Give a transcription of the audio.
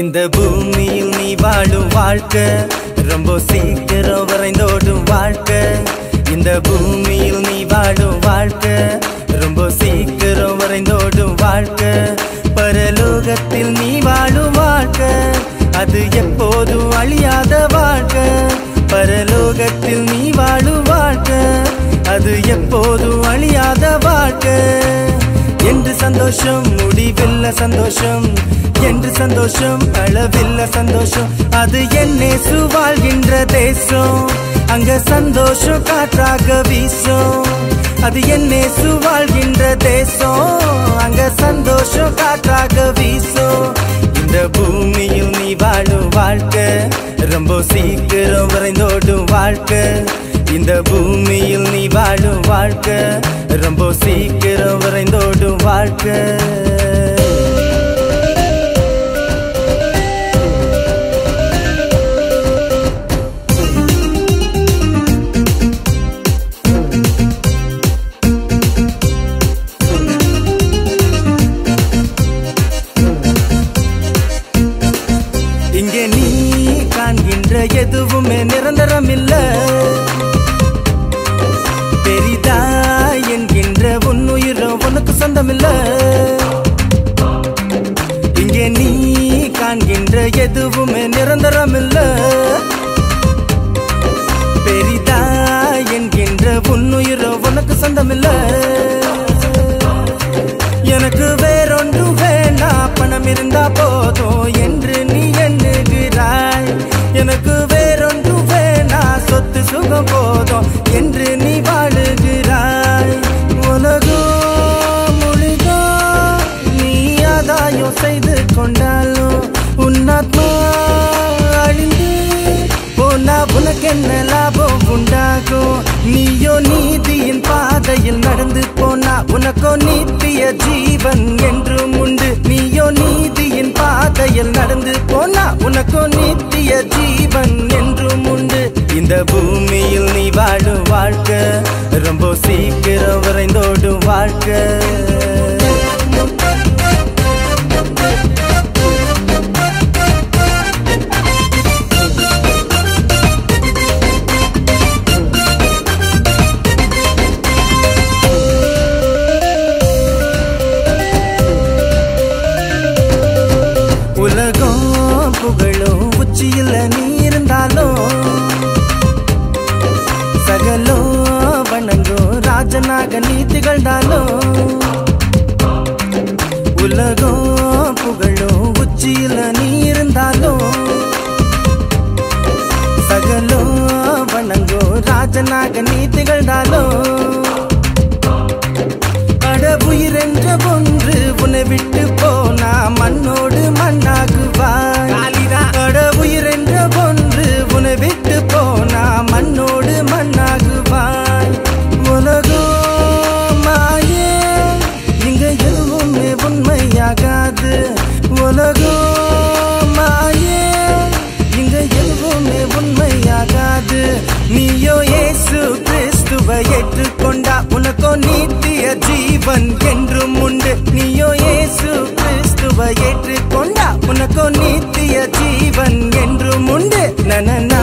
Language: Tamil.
இந்த பூமியில் நீ வாழும் வாழ்க்கை ரொம்ப சீக்கிரம் வரைந்தோடும் வாழ்க்கை. இந்த பூமியில் நீ வாழும் வாழ்க்கை ரொம்ப சீக்கிரம் வரைந்தோடும் வாழ்க்கை. பரலோகத்தில் நீ வாழும் வாழ்க்கை அது எப்போதும் அழியாத வாழ்க்கை. பரலோகத்தில் நீ வாழும் வாழ்க்கை அது எப்போதும் அழியாத வாழ்க்கை. என்று சந்தோஷம் முடிவில்ல சந்தோஷம், என்று சந்தோஷம் அளவில்ல சந்தோஷம். அது என்னேசு வாழ்கின்ற தேசம், அங்க சந்தோஷம் காற்றாக வீசும். அது என்னேசு வாழ்கின்ற தேசம், அங்க சந்தோஷம் காற்றாக வீசும். இந்த பூமியில் நீ வாழும் வாழ்க்கை ரொம்ப சீக்கிரம் வரைந்தோடும் வாழ்க்கை. இந்த பூமியில் நீ வாழும் வாழ்க்கை ரொம்ப சீக்கிரம் வரைந்தோடும் வாழ்க்கை. இங்கே நீ காண்கின்ற எதுவுமே நிரந்தரம் இல்ல. பெரிதா என்கின்ற உன்னுயிரும் உனக்கு சொந்தமில்ல. இங்கே நீ காண்கின்ற எதுவுமே நிரந்தரம் இல்ல. பெரிதா என்கின்ற உன்னுயிரும் உனக்கு சொந்தமில்ல. எனக்கு வேறொன்று வேணா, பணம் இருந்தா போதும் என்று நீ எண்ணுகிறாய். எனக்கு வேறொன்று வேணா, சொத்து சுகம் போதும் என்று நீ வாழுகிறாய். உலகம் முழுதும் நீ ஆதாயம் செய்து கொண்டாலும் உன்னாத்மா அழிந்து போனா உனக்கு என்ன லாபம் உண்டாகும்? நீயோ நீதியின் பாதையில் நடந்து போனா உனக்கோ நித்திய ஜீவன் என்றும் உண்டு. நீயோ நீதியின் பாதையில் நடந்து போனா உனக்கோ நித்திய ஜீவன் என்றும் உண்டு. இந்த பூமியில் நீ வாழும் வாழ்க்கை ரொம்ப சீக்கிரம் வரைந்தோடும் வாழ்க்கை. உலகம் புகழும் உச்சியில் நீ இருந்தாலும் சகலோ வணங்கும் ராஜனாக நீ திகழ்ந்தாலும். உலகம் புகழும் உச்சியில் நீ இருந்தாலும் சகலோ வணங்கும் ராஜனாக நீ திகழ்ந்தாலும். அடவுயிர் என்ற ஒன்று உன்னை விட்டு போனா மண்ணோடு மண்ணாகுவாய். அடவுயிர் என்ற ஒன்று உன்னை விட்டு போனா மண்ணோடு மண்ணாகுவாய். உலகம் மாயே, இங்க எதுவுமே உண்மையாகாது. உலகம் மாயே, இங்க எதுவுமே உண்மையாகாது. நீயோ இயேசு கிறிஸ்துவை ஏற்றுக்கொண்டா உனக்கோ நித்திய ஜீவன் என்றும் உண்டு. நீயோ இயேசு கிறிஸ்துவை ஏற்றுக்கொண்டா உனக்கோ நித்திய ஜீவன் என்றும் உண்டு. நனனா